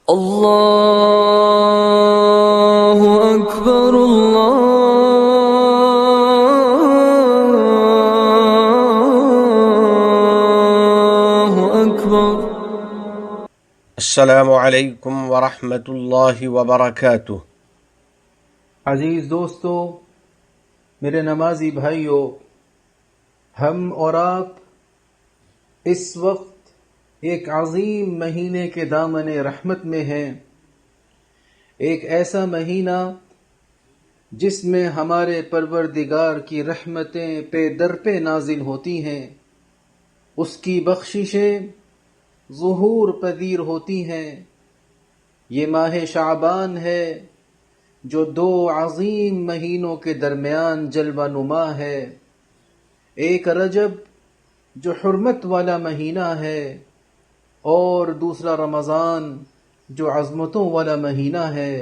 اللہ اکبر اللہ اکبر۔ السلام علیکم ورحمۃ اللہ وبرکاتہ۔ عزیز دوستو، میرے نمازی بھائیو، ہم اور آپ اس وقت ایک عظیم مہینے کے دامن رحمت میں ہیں، ایک ایسا مہینہ جس میں ہمارے پروردگار کی رحمتیں پہ در پہ نازل ہوتی ہیں، اس کی بخششیں ظہور پذیر ہوتی ہیں۔ یہ ماہ شعبان ہے جو دو عظیم مہینوں کے درمیان جلوہ نما ہے، ایک رجب جو حرمت والا مہینہ ہے اور دوسرا رمضان جو عظمتوں والا مہینہ ہے۔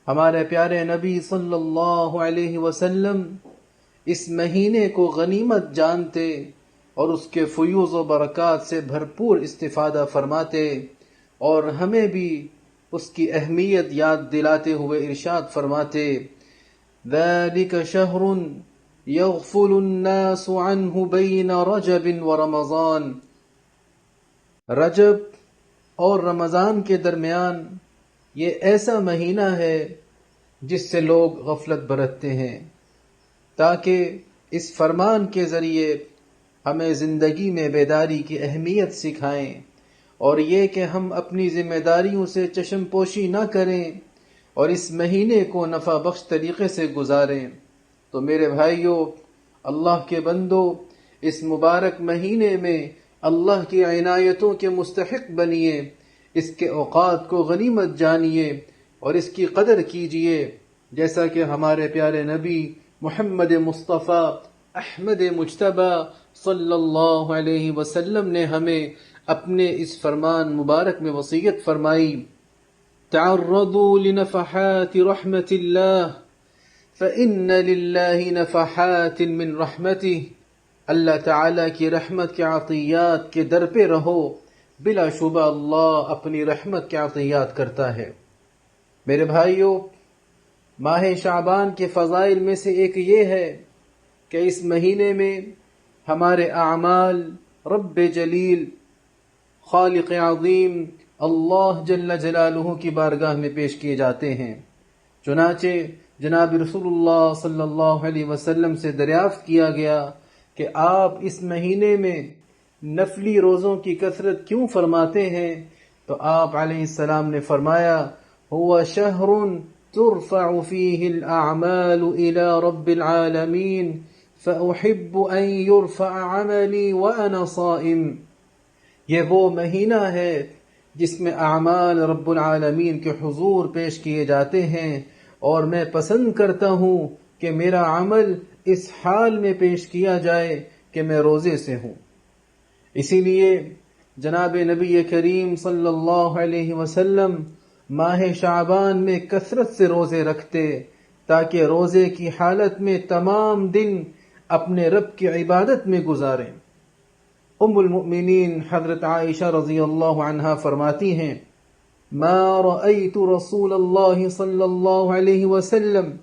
ہمارے پیارے نبی صلی اللہ علیہ وسلم اس مہینے کو غنیمت جانتے اور اس کے فیوض و برکات سے بھرپور استفادہ فرماتے، اور ہمیں بھی اس کی اہمیت یاد دلاتے ہوئے ارشاد فرماتے: ذَلِكَ شَهْرٌ يَغْفُلُ النَّاسُ عَنْهُ بَيْنَ رَجَبٍ وَرَمَضَانَ۔ رجب اور رمضان کے درمیان یہ ایسا مہینہ ہے جس سے لوگ غفلت برتتے ہیں، تاکہ اس فرمان کے ذریعے ہمیں زندگی میں بیداری کی اہمیت سکھائیں، اور یہ کہ ہم اپنی ذمہ داریوں سے چشم پوشی نہ کریں اور اس مہینے کو نفع بخش طریقے سے گزاریں۔ تو میرے بھائیو، اللہ کے بندو، اس مبارک مہینے میں اللہ کی عنایتوں کے مستحق بنیے، اس کے اوقات کو غنیمت جانیے اور اس کی قدر کیجیے، جیسا کہ ہمارے پیارے نبی محمد مصطفیٰ احمد مجتبی صلی اللہ علیہ وسلم نے ہمیں اپنے اس فرمان مبارک میں وصیت فرمائی: تعرضوا لنفحات رحمت اللہ فإن للہ نفحات من رحمتہ۔ اللہ تعالیٰ کی رحمت کے عطیات کے در پہ رہو، بلا شبہ اللہ اپنی رحمت کے عطیات کرتا ہے۔ میرے بھائیو، ماہ شعبان کے فضائل میں سے ایک یہ ہے کہ اس مہینے میں ہمارے اعمال رب جلیل، خالق عظیم اللہ جل جلالہ کی بارگاہ میں پیش کیے جاتے ہیں۔ چنانچہ جناب رسول اللہ صلی اللہ علیہ وسلم سے دریافت کیا گیا کہ آپ اس مہینے میں نفلی روزوں کی کثرت کیوں فرماتے ہیں؟ تو آپ علیہ السلام نے فرمایا: هو شهر ترفع فيه الأعمال إلى رب العالمين فأحب أن يرفع عملي وأنا صائم۔ یہ وہ مہینہ ہے جس میں اعمال رب العالمین کے حضور پیش کیے جاتے ہیں، اور میں پسند کرتا ہوں کہ میرا عمل اس حال میں پیش کیا جائے کہ میں روزے سے ہوں۔ اسی لیے جناب نبی کریم صلی اللہ علیہ وسلم ماہ شعبان میں کثرت سے روزے رکھتے، تاکہ روزے کی حالت میں تمام دن اپنے رب کی عبادت میں گزاریں۔ ام المؤمنین حضرت عائشہ رضی اللہ عنہا فرماتی ہیں: ما رأيت رسول اللہ صلی اللہ علیہ وسلم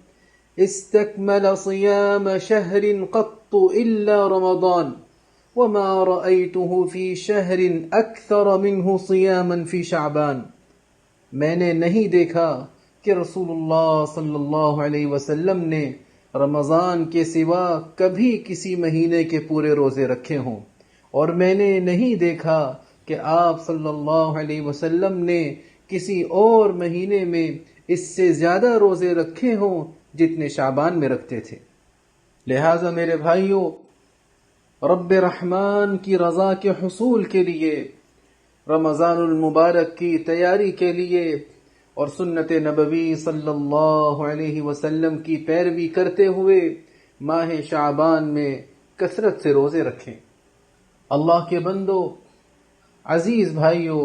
استکمل صیام شہر قط الا رمضان وما رأيته في شہر اکثر منہ صیاما فی شعبان۔ میں نے نہیں دیکھا کہ رسول اللہ صلی اللہ علیہ وسلم نے رمضان کے سوا کبھی کسی مہینے کے پورے روزے رکھے ہوں، اور میں نے نہیں دیکھا کہ آپ صلی اللہ علیہ وسلم نے کسی اور مہینے میں اس سے زیادہ روزے رکھے ہوں جتنے شعبان میں رکھتے تھے۔ لہٰذا میرے بھائیوں، رب رحمان کی رضا کے حصول کے لیے، رمضان المبارک کی تیاری کے لیے اور سنت نبوی صلی اللہ علیہ وسلم کی پیروی کرتے ہوئے ماہ شعبان میں کثرت سے روزے رکھیں۔ اللہ کے بندو، عزیز بھائیو،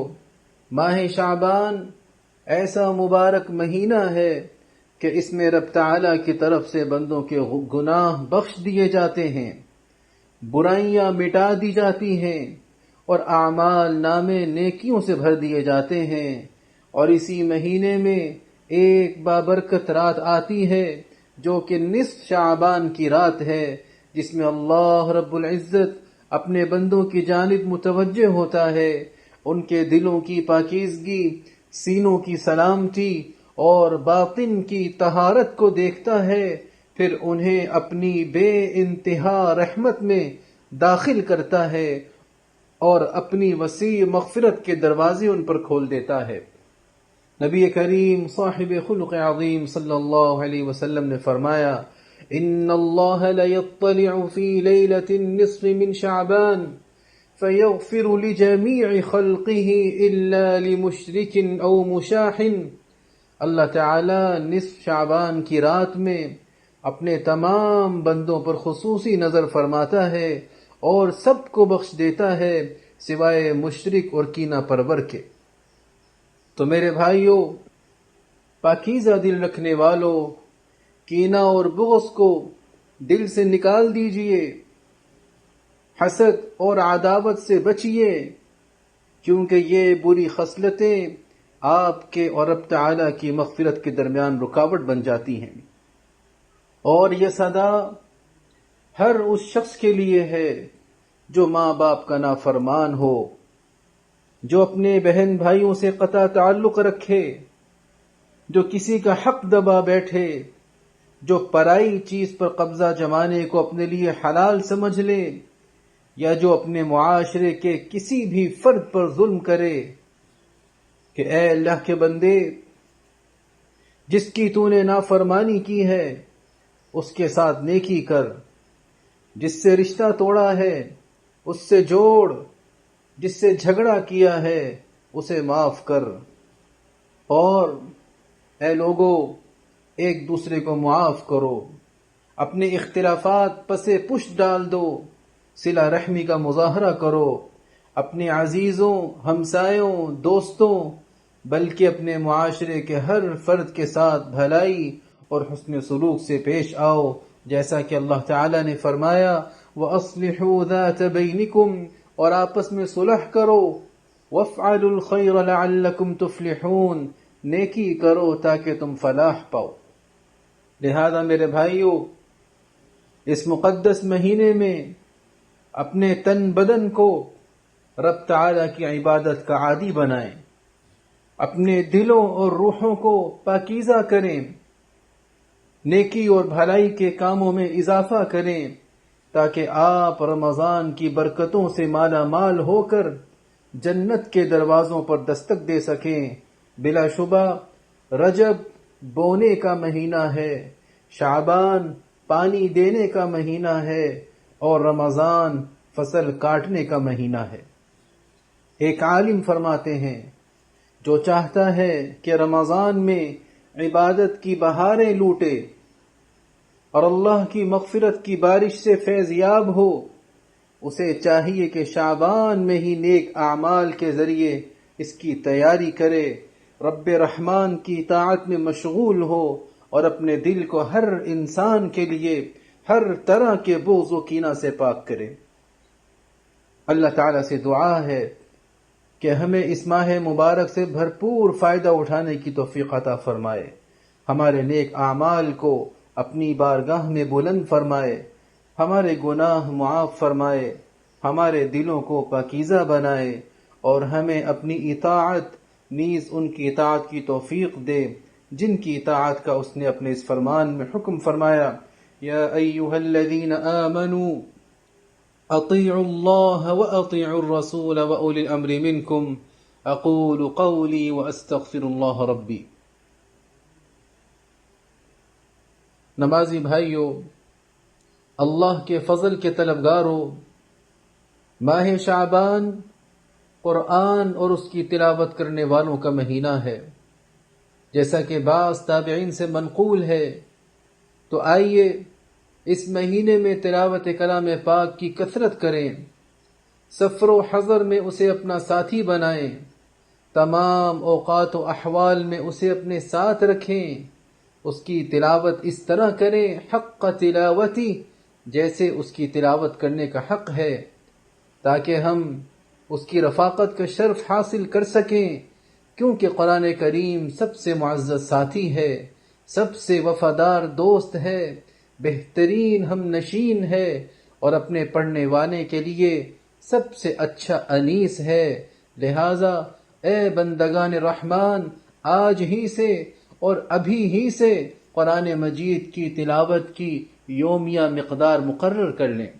ماہ شعبان ایسا مبارک مہینہ ہے کہ اس میں رب تعالیٰ کی طرف سے بندوں کے گناہ بخش دیے جاتے ہیں، برائیاں مٹا دی جاتی ہیں، اور اعمال نامے نیکیوں سے بھر دیے جاتے ہیں، اور اسی مہینے میں ایک بابرکت رات آتی ہے جو کہ نصف شعبان کی رات ہے، جس میں اللہ رب العزت اپنے بندوں کی جانب متوجہ ہوتا ہے، ان کے دلوں کی پاکیزگی، سینوں کی سلامتی اور باطن کی طہارت کو دیکھتا ہے، پھر انہیں اپنی بے انتہا رحمت میں داخل کرتا ہے اور اپنی وسیع مغفرت کے دروازے ان پر کھول دیتا ہے۔ نبی کریم صاحب خلق عظیم صلی اللہ علیہ وسلم نے فرمایا، ان اللہ لیطلع فی لیلۃ النصف من شعبان فیغفر لجمیع خلقہ الا لمشرک او مشاح۔ اللہ تعالی نصف شعبان کی رات میں اپنے تمام بندوں پر خصوصی نظر فرماتا ہے اور سب کو بخش دیتا ہے سوائے مشرک اور کینہ پرور کے۔ تو میرے بھائیوں، پاکیزہ دل رکھنے والوں، کینہ اور بغض کو دل سے نکال دیجئے، حسد اور عداوت سے بچیے، کیونکہ یہ بری خصلتیں آپ کے اور رب تعالی کی مغفرت کے درمیان رکاوٹ بن جاتی ہیں۔ اور یہ صدا ہر اس شخص کے لیے ہے جو ماں باپ کا نافرمان ہو، جو اپنے بہن بھائیوں سے قطع تعلق رکھے، جو کسی کا حق دبا بیٹھے، جو پرائی چیز پر قبضہ جمانے کو اپنے لیے حلال سمجھ لے، یا جو اپنے معاشرے کے کسی بھی فرد پر ظلم کرے، کہ اے اللہ کے بندے، جس کی تو نے نافرمانی کی ہے اس کے ساتھ نیکی کر، جس سے رشتہ توڑا ہے اس سے جوڑ، جس سے جھگڑا کیا ہے اسے معاف کر، اور اے لوگو، ایک دوسرے کو معاف کرو، اپنے اختلافات پسے پشت ڈال دو، صلہ رحمی کا مظاہرہ کرو، اپنے عزیزوں، ہمسایوں، دوستوں، بلکہ اپنے معاشرے کے ہر فرد کے ساتھ بھلائی اور حسن سلوک سے پیش آؤ، جیسا کہ اللہ تعالی نے فرمایا، وَأَصْلِحُوا ذَاتَ بَيْنِكُمْ، اور آپس میں صلح کرو، وَافْعَلُوا الْخَيْرَ لَعَلَّكُمْ تُفْلِحُونَ، نیکی کرو تاکہ تم فلاح پاؤ۔ لہذا میرے بھائیوں، اس مقدس مہینے میں اپنے تن بدن کو رب تعالی کی عبادت کا عادی بنائیں، اپنے دلوں اور روحوں کو پاکیزہ کریں، نیکی اور بھلائی کے کاموں میں اضافہ کریں، تاکہ آپ رمضان کی برکتوں سے مالا مال ہو کر جنت کے دروازوں پر دستک دے سکیں۔ بلا شبہ رجب بونے کا مہینہ ہے، شعبان پانی دینے کا مہینہ ہے، اور رمضان فصل کاٹنے کا مہینہ ہے۔ ایک عالم فرماتے ہیں، جو چاہتا ہے کہ رمضان میں عبادت کی بہاریں لوٹے اور اللہ کی مغفرت کی بارش سے فیض یاب ہو، اسے چاہیے کہ شعبان میں ہی نیک اعمال کے ذریعے اس کی تیاری کرے، رب رحمان کی اطاعت میں مشغول ہو، اور اپنے دل کو ہر انسان کے لیے ہر طرح کے بغض و کینہ سے پاک کرے۔ اللہ تعالیٰ سے دعا ہے کہ ہمیں اس ماہ مبارک سے بھرپور فائدہ اٹھانے کی توفیق عطا فرمائے، ہمارے نیک اعمال کو اپنی بارگاہ میں بلند فرمائے، ہمارے گناہ معاف فرمائے، ہمارے دلوں کو پاکیزہ بنائے، اور ہمیں اپنی اطاعت نیز ان کی اطاعت کی توفیق دے جن کی اطاعت کا اس نے اپنے اس فرمان میں حکم فرمایا، یا ایھا الذین آمنوا اطیعوا اللہ واطیعوا الرسول واولی الامر منکم، اقول قولی واستغفر اللہ ربی۔ نمازی بھائیو، اللہ کے فضل کے طلبگاروں، ماہ شعبان قرآن اور اس کی تلاوت کرنے والوں کا مہینہ ہے، جیسا کہ بعض تابعین سے منقول ہے۔ تو آئیے اس مہینے میں تلاوت کلام پاک کی کثرت کریں، سفر و حضر میں اسے اپنا ساتھی بنائیں، تمام اوقات و احوال میں اسے اپنے ساتھ رکھیں، اس کی تلاوت اس طرح کریں حق تلاوتی، جیسے اس کی تلاوت کرنے کا حق ہے، تاکہ ہم اس کی رفاقت کا شرف حاصل کر سکیں، کیونکہ قرآن کریم سب سے معزز ساتھی ہے، سب سے وفادار دوست ہے، بہترین ہم نشین ہے، اور اپنے پڑھنے والے کے لیے سب سے اچھا انیس ہے۔ لہذا اے بندگان رحمان، آج ہی سے اور ابھی ہی سے قرآن مجید کی تلاوت کی یومیہ مقدار مقرر کر لیں،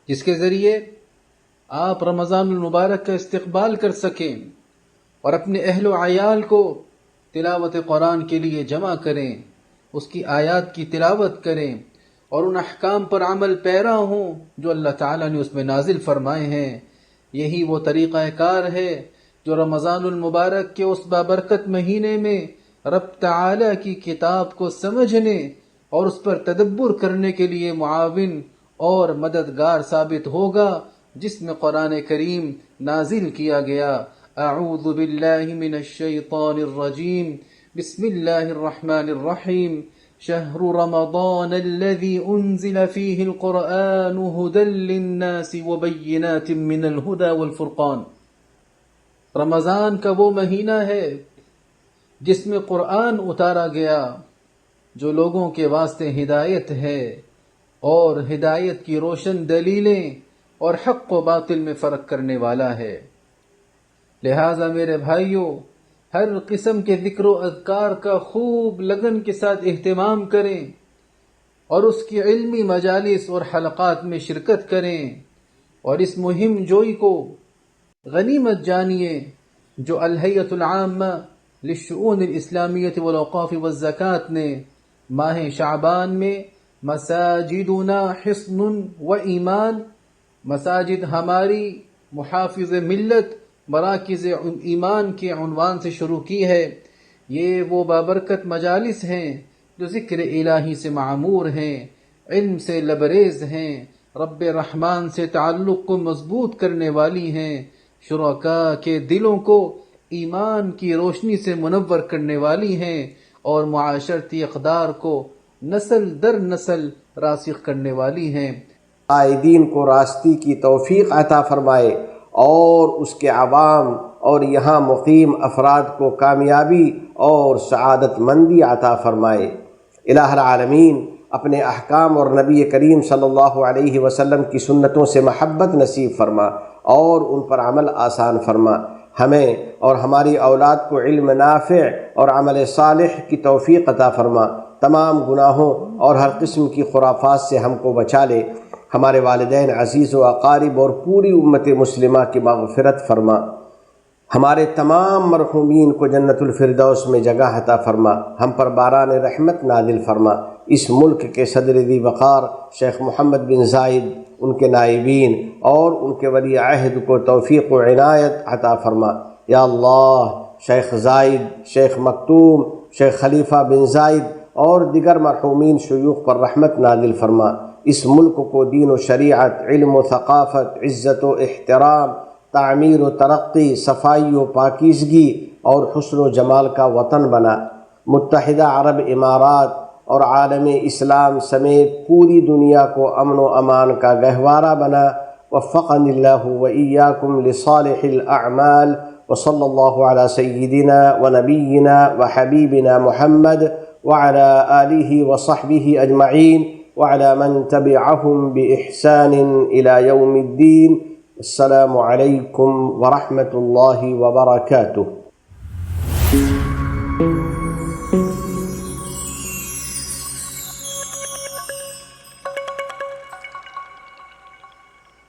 جس کے ذریعے آپ رمضان المبارک کا استقبال کر سکیں اور اپنے اہل و عیال کو تلاوت قرآن کے لیے جمع کریں، اس کی آیات کی تلاوت کریں اور ان احکام پر عمل پیرا ہوں جو اللہ تعالیٰ نے اس میں نازل فرمائے ہیں۔ یہی وہ طریقہ کار ہے جو رمضان المبارک کے اس بابرکت مہینے میں رب تعالیٰ کی کتاب کو سمجھنے اور اس پر تدبر کرنے کے لیے معاون اور مددگار ثابت ہوگا، جس میں قرآن کریم نازل کیا گیا۔ اعوذ باللہ من الشیطان الرجیم، بسم اللہ الرحمن الرحیم، شہر رمضان الذي انزل فيه القرآن هدى للناس وبینات من الہدى والفرقان۔ رمضان کا وہ مہینہ ہے جس میں قرآن اتارا گیا، جو لوگوں کے واسطے ہدایت ہے اور ہدایت کی روشن دلیلیں اور حق و باطل میں فرق کرنے والا ہے۔ لہٰذا میرے بھائیوں، ہر قسم کے ذکر و اذکار کا خوب لگن کے ساتھ اہتمام کریں اور اس کی علمی مجالس اور حلقات میں شرکت کریں، اور اس مہم جوئی کو غنیمت جانیے جو الہیۃ العامہ للشؤون الاسلامیہ والاوقاف والزکوٰۃ نے ماہ شعبان میں مساجدنا حصن و ایمان، مساجد ہماری محافظ ملت، مراکز ایمان کے عنوان سے شروع کی ہے۔ یہ وہ بابرکت مجالس ہیں جو ذکر الہی سے معمور ہیں، علم سے لبریز ہیں، رب رحمان سے تعلق کو مضبوط کرنے والی ہیں، شرکاء کے دلوں کو ایمان کی روشنی سے منور کرنے والی ہیں، اور معاشرتی اقدار کو نسل در نسل راسخ کرنے والی ہیں۔ قائدین کو راستی کی توفیق عطا فرمائے اور اس کے عوام اور یہاں مقیم افراد کو کامیابی اور سعادت مندی عطا فرمائے۔ الہ العالمین اپنے احکام اور نبی کریم صلی اللہ علیہ وسلم کی سنتوں سے محبت نصیب فرما اور ان پر عمل آسان فرما۔ ہمیں اور ہماری اولاد کو علم نافع اور عمل صالح کی توفیق عطا فرما۔ تمام گناہوں اور ہر قسم کی خرافات سے ہم کو بچا لے۔ ہمارے والدین، عزیز و اقارب اور پوری امت مسلمہ کی مغفرت فرما۔ ہمارے تمام مرحومین کو جنت الفردوس میں جگہ عطا فرما۔ ہم پر باران رحمت نازل فرما۔ اس ملک کے صدر ذی وقار شیخ محمد بن زائد، ان کے نائبین اور ان کے ولی عہد کو توفیق و عنایت عطا فرما۔ یا اللہ، شیخ زائد، شیخ مکتوم، شیخ خلیفہ بن زائد اور دیگر مرحومین شیوخ پر رحمت نازل فرما۔ اس ملک کو دین و شریعت، علم و ثقافت، عزت و احترام، تعمیر و ترقی، صفائی و پاکیزگی اور حسن و جمال کا وطن بنا۔ متحدہ عرب امارات اور عالم اسلام سمیت پوری دنیا کو امن و امان کا گہوارہ بنا۔ وفقنی اللہ و ایاکم لصالح الاعمال، وصلی اللہ علی سیدنا و نبینا و حبیبنا محمد وعلی آلہ وصحبہ اجمعین وعلى من تبعهم بإحسان إلى يوم الدين۔ السلام عليكم ورحمة الله وبركاته۔